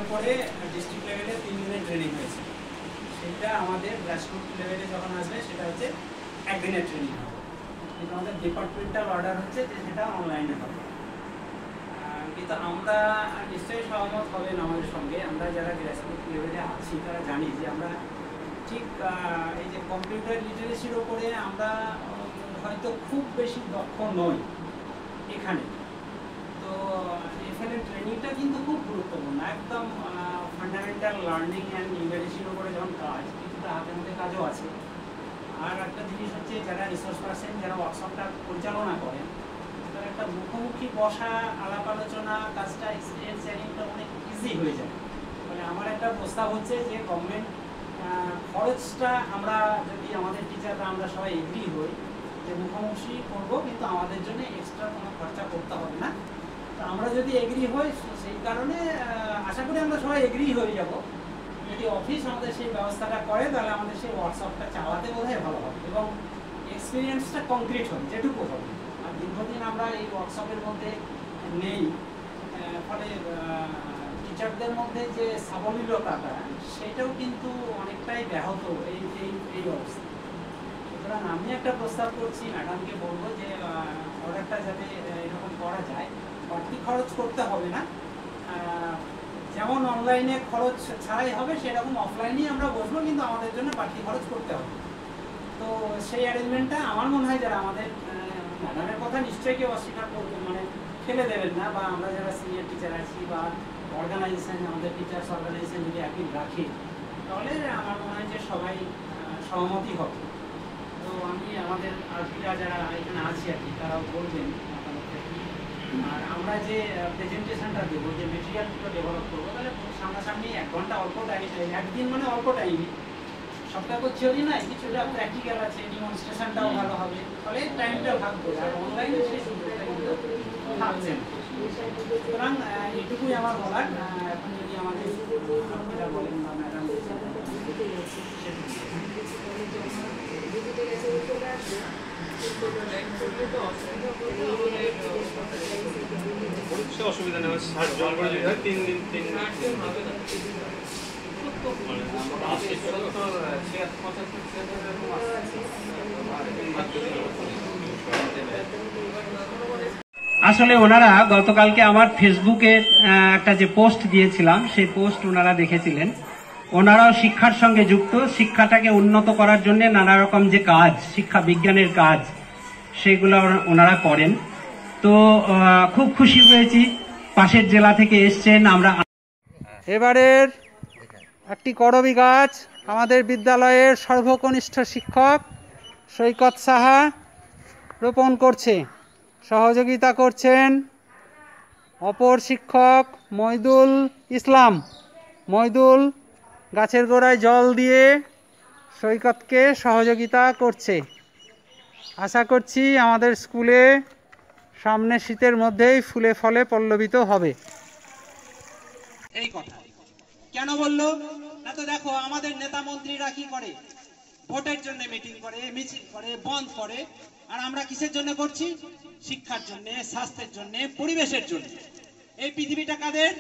উপরে ডিস্ট্রিক্ট লেভেলে 3 দিনের ট্রেনিং হয়েছে, সেটা আমাদের গ্রাসরুট লেভেলে যখন আসবে সেটা হচ্ছে 1 দিনের ট্রেনিং হবে। কিন্তু আমাদের ডিপার্টমেন্টাল অর্ডার হচ্ছে যে সেটা অনলাইনে হবে। কিন্তু আমরা নিশ্চয়ই সহমত হবেন আমাদের সঙ্গে, আমরা যারা গ্রাসরুট লেভেলে আছি তারা জানি যে আমরা ঠিক এই যে কম্পিউটার লিটারেসির ওপরে আমরা হয়তো খুব বেশি দক্ষ নই এখানে। তো এখানে ট্রেনিংটা কিন্তু খুব গুরুত্বপূর্ণ, একদম ফান্ডামেন্টাল লার্নিং অ্যান্ড নিউমেরিসির উপরে যখন কাজ, কিছুটা হাতের মধ্যে কাজও আছে। আর একটা জিনিস হচ্ছে যারা রিসোর্স পার্সন যারা ওয়ার্কশপটা পরিচালনা করেন, তারা একটা মুখোমুখি বসা আলাপ আলোচনা কাজটা এক্সপিরিয়েন্স শেয়ারিংটা অনেক ইজি হয়ে যায়। মানে আমার একটা প্রস্তাব হচ্ছে যে গভর্নমেন্ট খরচটা আমরা যদি আমাদের টিচাররা আমরা সবাই এগ্রি হই যে মুখোমুখি করবো, কিন্তু আমাদের জন্য এক্সট্রা কোনো খরচা করতে হবে না। তো আমরা যদি এগ্রি হই, সেই কারণে আশা করি আমরা সবাই এগ্রি হয়ে যাব। যদি অফিস আমাদের সেই ব্যবস্থাটা করে তাহলে আমাদের সেই ওয়ার্কশপটা চালাতে বোধহয় ভালো হবে এবং এক্সপিরিয়েন্সটা কংক্রিট হবে, যেটুকু হবে। আর দীর্ঘদিন আমরা এই ওয়ার্কশপের মধ্যে নেই, ফলে টিচারদের মধ্যে যে সাবলীলতাটা সেটাও কিন্তু অনেকটাই ব্যাহত এই অবস্থা। সুতরাং আমি একটা প্রস্তাব করছি, ম্যাডামকে বলবো যে অর্ডারটা যাতে এরকম করা যায়, বাড়তি খরচ করতে হবে না। যেমন অনলাইনে খরচ ছাড়াই হবে সেরকম অফলাইনেই আমরা বসবো, কিন্তু আমাদের জন্য বাড়তি খরচ করতে হবে। তো সেই অ্যারেঞ্জমেন্টটা আমার মনে হয় যারা আমাদের ম্যাডামের কথা নিশ্চয়ই কেউ অস্বীকার করবে, মানে ফেলে দেবেন না, বা আমরা যারা সিনিয়র টিচার আছি বা অর্গানাইজেশন আমাদের টিচার্স অর্গানাইজেশন যদি একই রাখে তাহলে আমার মনে হয় যে সবাই সহমতি হবে। তো আমি আমাদের আর্থিকরা যারা এখানে আছি আর কি তারাও বলবেন। আর আমরা যে প্রেজেন্টেশনটা দেবো, যে মেটেরিয়ালগুলো ডেভেলপ করবো, তাহলে সামনাসামনি 1 ঘন্টা অল্প টাইম, একদিন মানে অল্প টাইমে সবটা তো থিওরি নাই, কিছুটা প্র্যাকটিক্যাল আছে, ডেমনস্ট্রেশনটাও ভালো হবে, ফলে টাইমটা ভাগ করে। আর অনলাইনে সেই সুযোগটা কিন্তু থাকছে না। সুতরাং এইটুকুই আমার বলার। এখন যদি আমাদের আপনারা বলেন বা ম্যাডাম অসুবিধা নেই, 60 জন করে যদি হয় 3 দিন আসলে ওনারা গতকালকে আমার ফেসবুকে একটা যে পোস্ট দিয়েছিলাম সেই পোস্ট ওনারা দেখেছিলেন। ওনারাও শিক্ষার সঙ্গে যুক্ত, শিক্ষাটাকে উন্নত করার জন্য নানা রকম যে কাজ, শিক্ষা বিজ্ঞানের কাজ, সেগুলো ওনারা করেন। তো খুব খুশি হয়েছি, পাশের জেলা থেকে এসছেন। আমরা এবারের একটি করবী গাছ আমাদের বিদ্যালয়ের সর্বকনিষ্ঠ শিক্ষক সৈকত সাহা রোপণ করছে, সহযোগিতা করছেন অপর শিক্ষক মইদুল ইসলাম। মইদুল গাছের গোড়ায় জল দিয়ে সৈকতকে সহযোগিতা করছে। আশা করছি আমাদের স্কুলে সামনে শীতের মধ্যেই ফুলে ফলে পল্লবিত হবে। এই কথা কেন বললো না? তো দেখো আমাদের নেতা মন্ত্রীরা কি করে, ভোটের জন্য মিটিং করে, মিছিল করে, বন্ধ করে। আর আমরা কিসের জন্য করছি? শিক্ষার জন্য, স্বাস্থ্যের জন্য, পরিবেশের জন্য। এই পৃথিবীটা কাদের?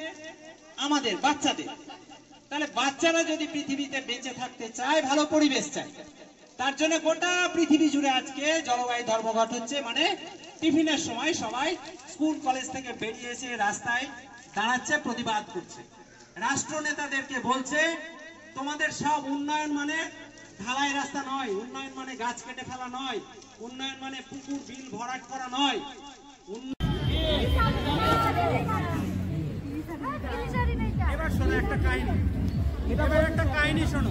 আমাদের বাচ্চাদের। তাহলে বাচ্চারা যদি পৃথিবীতে বেঁচে থাকতে চায়, ভালো পরিবেশ চায়, তার জন্য গোটা পৃথিবী জুড়ে আজকে জলবায়ু ধর্মঘট হচ্ছে। মানে টিফিনের সময় সবাই স্কুল কলেজ থেকে বেরিয়ে এসে রাস্তায় দাঁড়াচ্ছে, প্রতিবাদ করছে। রাষ্ট্র নেতাদেরকে বলছে তোমাদের সব উন্নয়ন মানে ঢালাই রাস্তা নয়, উন্নয়ন মানে গাছ কেটে ফেলা নয়, উন্নয়ন মানে পুকুর বিল ভরাট করা নয়। এবার শোনো একটা কাহিনী, এবার একটা কাহিনী শোনো।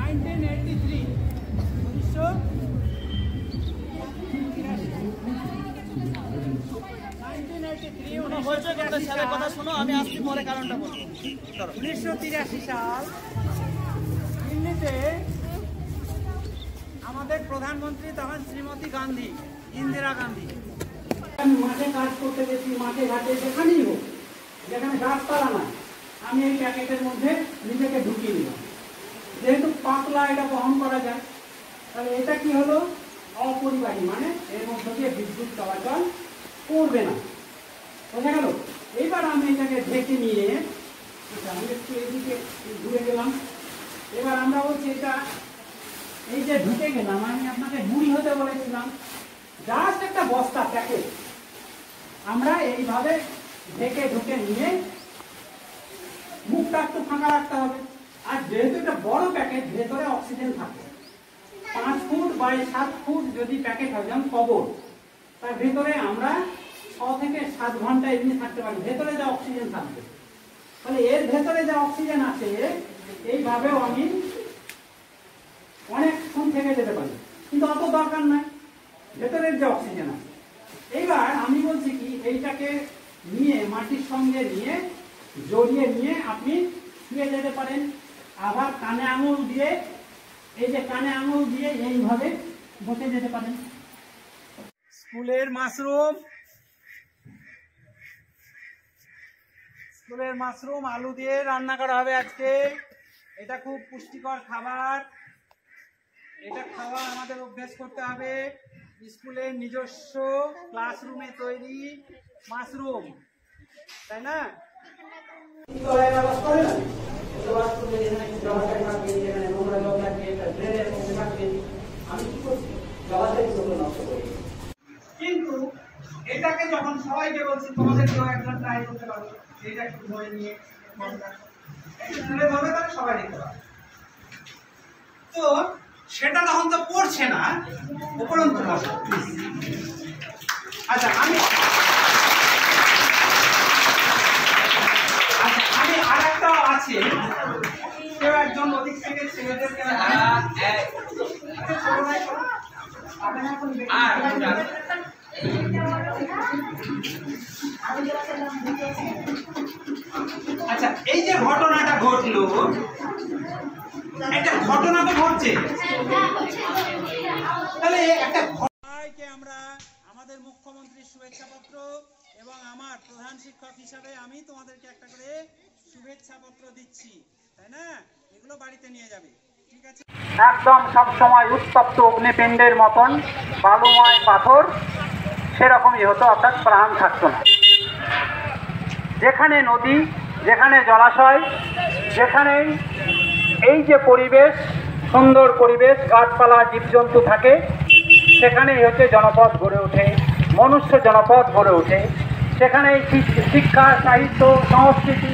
1983 1983 সাল দিল্লিতে আমাদের প্রধানমন্ত্রী তখন শ্রীমতী গান্ধী, ইন্দিরা গান্ধী। আমি মাঠে কাজ করতে গেছি, মাঠে ঘাটে যেখানেই হোক, যেখানে গাছপালা না, আমি এই প্যাকেটের মধ্যে নিজেকে ঢুকিয়ে নিলাম। যেহেতু পাতলা এটা বহন করা যায়, তাহলে এটা কি হলো? অপরিবাহী, মানে এর মধ্যে দিয়ে বিদ্যুৎ চলাচল করবে না। বোঝা গেল? এবার আমি এটাকে ঢেকে নিয়ে, আচ্ছা আমি একটু এদিকে ঘুরে গেলাম। এবার আমরা বলছি এটা এই যে ঢুকে গেলাম, আমি আপনাকে বুড়ি হতে বলেছিলাম, জাস্ট একটা বস্তা প্যাকেট আমরা এইভাবে ঢেকে ঢুকে নিয়ে মুখটা একটু ফাঁকা রাখতে হবে। আর যেহেতু এটা বড় প্যাকেট, ভেতরে অক্সিজেন থাকে, 5 ফুট বাই 7 ফুট যদি প্যাকেট হয়, যেমন কবর, তার ভেতরে আমরা 6 থেকে 7 ঘন্টা এমনি থাকতে পারি, ভেতরে যা অক্সিজেন থাকবে। তাহলে এর ভেতরে যা অক্সিজেন আছে, এইভাবেও আমি অনেকক্ষণ থেকে যেতে পারি, কিন্তু অত দরকার নাই, ভেতরের যে অক্সিজেন আছে। এইবার আমি বলছি কি, এইটাকে নিয়ে মাটির সঙ্গে নিয়ে জড়িয়ে নিয়ে আপনি শুয়ে যেতে পারেন। আবার কানে আঙুল দিয়ে, এই যে কানে আঙুল দিয়ে এইভাবে বসে যেতে পারেন। স্কুলের মাশরুম, স্কুলের মাশরুম আলু দিয়ে রান্না করা হবে আজকে। এটা খুব পুষ্টিকর খাবার, এটা খাওয়া আমাদের অভ্যেস করতে হবে। স্কুলের নিজস্ব ক্লাসরুমে তৈরি মাশরুম, তাই না? কিন্তু এটাকে যখন সবাইকে বলছি, তোমাদের কেউ একজন ট্রাই করতে পারো, এটা একটু ধরে নিয়ে একটু তুলে ধরবে, তাহলে সবাই দেখতে পাবে। তো সেটা তখন তো পড়ছে না, উপরন্তু বসে। আচ্ছা আমি আর একটা আছে, কেউ একজন ওদিক থেকে ছেলেদেরকে আচ্ছা, এই যে ঘটনাটা ঘটলো, একটা ঘটনা তো ঘটছে, তাহলে একটা সবাইকে আমরা আমাদের মুখ্যমন্ত্রীর শুভেচ্ছা পত্র এবং আমার প্রধান শিক্ষক হিসাবে আমি তোমাদেরকে একটা করে শুভেচ্ছা পত্র দিচ্ছি, তাই না? এগুলো বাড়িতে নিয়ে যাবে, ঠিক আছে? একদম সবসময় উত্তপ্ত অগ্নিপিণ্ডের মতন বালুময় পাথর সেরকমই হতো, অর্থাৎ প্রাণ থাকতো না। যেখানে নদী, যেখানে জলাশয়, যেখানে এই যে পরিবেশ, সুন্দর পরিবেশ, গাছপালা, জীবজন্তু থাকে, সেখানেই হচ্ছে জনপদ গড়ে ওঠে, মনুষ্য জনপদ গড়ে ওঠে। সেখানে শিক্ষা, সাহিত্য, সংস্কৃতি,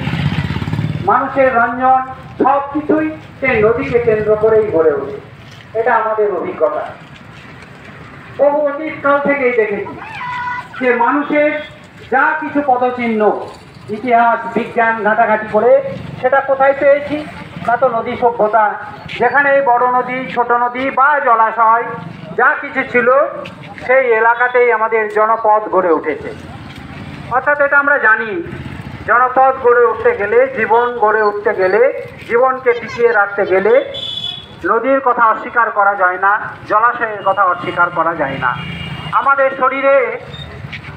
মানুষের রঞ্জন সব কিছুই সেই নদীকে কেন্দ্র করেই গড়ে ওঠে। এটা আমাদের অভিজ্ঞতা। বহু অতীতকাল থেকেই দেখেছি যে মানুষের যা কিছু পদচিহ্ন, ইতিহাস বিজ্ঞান ঘাটাঘাটি করে সেটা কোথায় পেয়েছি না, তো নদী সভ্যতা, যেখানে বড় নদী, ছোট নদী বা জলাশয় যা কিছু ছিল, সেই এলাকাতেই আমাদের জনপদ গড়ে উঠেছে। অর্থাৎ এটা আমরা জানি, জনপদ গড়ে উঠতে গেলে, জীবন গড়ে উঠতে গেলে, জীবনকে টিকিয়ে রাখতে গেলে নদীর কথা অস্বীকার করা যায় না, জলাশয়ের কথা অস্বীকার করা যায় না। আমাদের শরীরে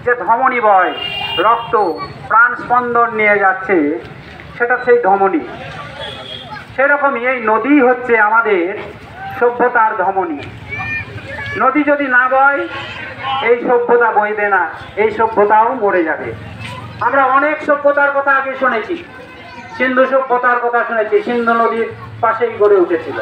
যে ধমনী বয়, রক্ত প্রাণ স্পন্দন নিয়ে যাচ্ছে, সেটা সেই ধমনী। সেরকমই এই নদী হচ্ছে আমাদের সভ্যতার ধমনী। নদী যদি না বয়, এই সভ্যতা বইবে না, এই সভ্যতাও মরে যাবে। আমরা অনেক সভ্যতার কথা আগে শুনেছি, সিন্ধু সভ্যতার কথা শুনেছি, সিন্ধু নদীর পাশেই গড়ে উঠেছিল।